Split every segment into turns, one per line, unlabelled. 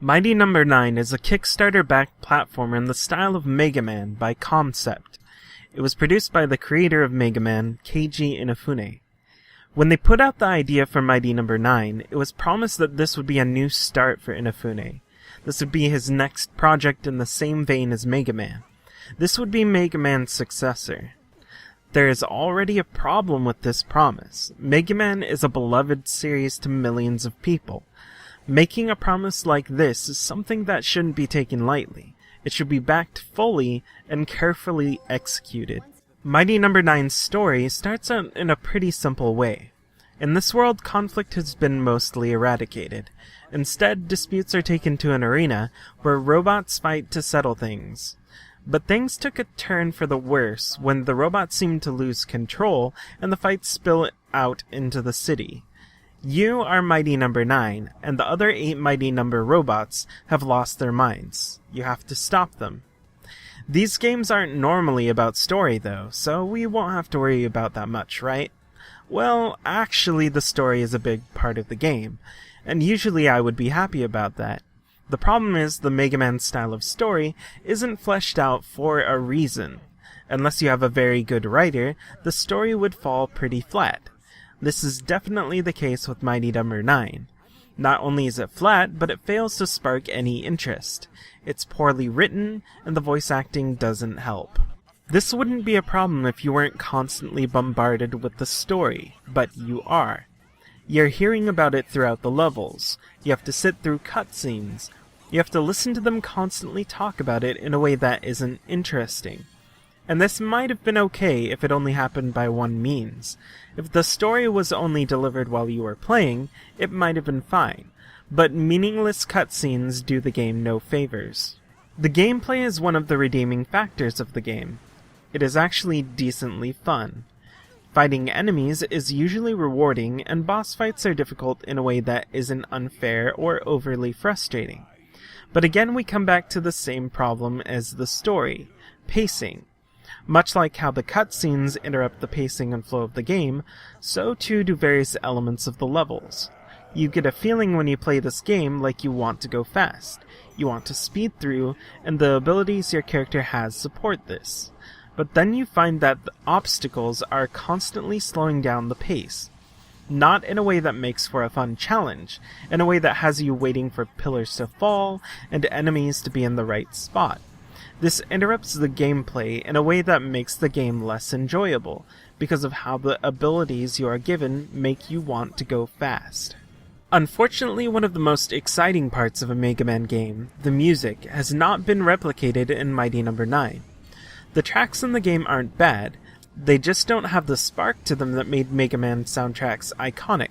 Mighty Number 9 is a Kickstarter-backed platformer in the style of Mega Man by Concept. It was produced by the creator of Mega Man, Keiji Inafune. When they put out the idea for Mighty Number 9, it was promised that this would be a new start for Inafune. This would be his next project in the same vein as Mega Man. This would be Mega Man's successor. There is already a problem with this promise. Mega Man is a beloved series to millions of people. Making a promise like this is something that shouldn't be taken lightly. It should be backed fully and carefully executed. Mighty Number 9's story starts out in a pretty simple way. In this world, conflict has been mostly eradicated. Instead, disputes are taken to an arena where robots fight to settle things. But things took a turn for the worse when the robots seemed to lose control and the fights spill out into the city. You are Mighty Number 9, and the other 8 Mighty Number robots have lost their minds. You have to stop them. These games aren't normally about story, though, so we won't have to worry about that much, right? Well, actually, the story is a big part of the game, and usually I would be happy about that. The problem is the Mega Man style of story isn't fleshed out for a reason. Unless you have a very good writer, the story would fall pretty flat. This is definitely the case with Mighty Number 9. Not only is it flat, but it fails to spark any interest. It's poorly written, and the voice acting doesn't help. This wouldn't be a problem if you weren't constantly bombarded with the story, but you are. You're hearing about it throughout the levels. You have to sit through cutscenes. You have to listen to them constantly talk about it in a way that isn't interesting. And this might have been okay if it only happened by one means. If the story was only delivered while you were playing, it might have been fine. But meaningless cutscenes do the game no favors. The gameplay is one of the redeeming factors of the game. It is actually decently fun. Fighting enemies is usually rewarding, and boss fights are difficult in a way that isn't unfair or overly frustrating. But again, we come back to the same problem as the story: pacing. Much like how the cutscenes interrupt the pacing and flow of the game, so too do various elements of the levels. You get a feeling when you play this game like you want to go fast. You want to speed through, and the abilities your character has support this. But then you find that the obstacles are constantly slowing down the pace. Not in a way that makes for a fun challenge, in a way that has you waiting for pillars to fall and enemies to be in the right spot. This interrupts the gameplay in a way that makes the game less enjoyable, because of how the abilities you are given make you want to go fast. Unfortunately, one of the most exciting parts of a Mega Man game, the music, has not been replicated in Mighty Number 9. The tracks in the game aren't bad, they just don't have the spark to them that made Mega Man soundtracks iconic.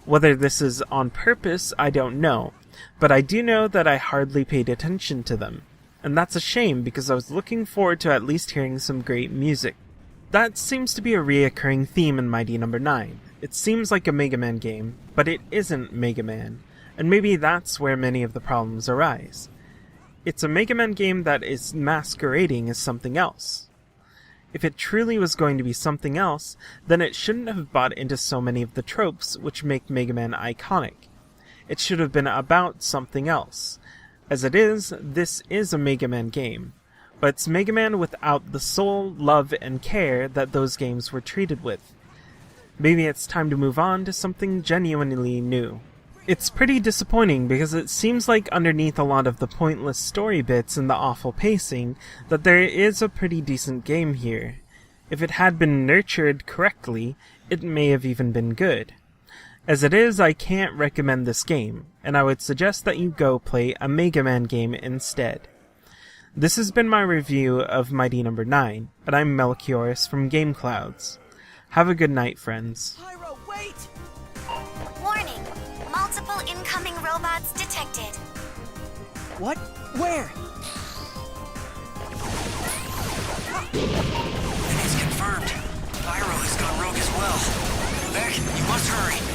Whether this is on purpose, I don't know, but I do know that I hardly paid attention to them. And that's a shame because I was looking forward to at least hearing some great music. That seems to be a reoccurring theme in Mighty Number 9. It seems like a Mega Man game, but it isn't Mega Man, and maybe that's where many of the problems arise. It's a Mega Man game that is masquerading as something else. If it truly was going to be something else, then it shouldn't have bought into so many of the tropes which make Mega Man iconic. It should have been about something else. As it is, this is a Mega Man game, but it's Mega Man without the soul, love, and care that those games were treated with. Maybe it's time to move on to something genuinely new. It's pretty disappointing because it seems like underneath a lot of the pointless story bits and the awful pacing, that there is a pretty decent game here. If it had been nurtured correctly, it may have even been good. As it is, I can't recommend this game, and I would suggest that you go play a Mega Man game instead. This has been my review of Mighty Number 9, and I'm Melchiorus from Game Clouds. Have a good night, friends.
Pyro, wait!
Warning! Multiple incoming robots detected.
What? Where?
It is confirmed. Pyro has gone rogue as well. Beck, you must hurry.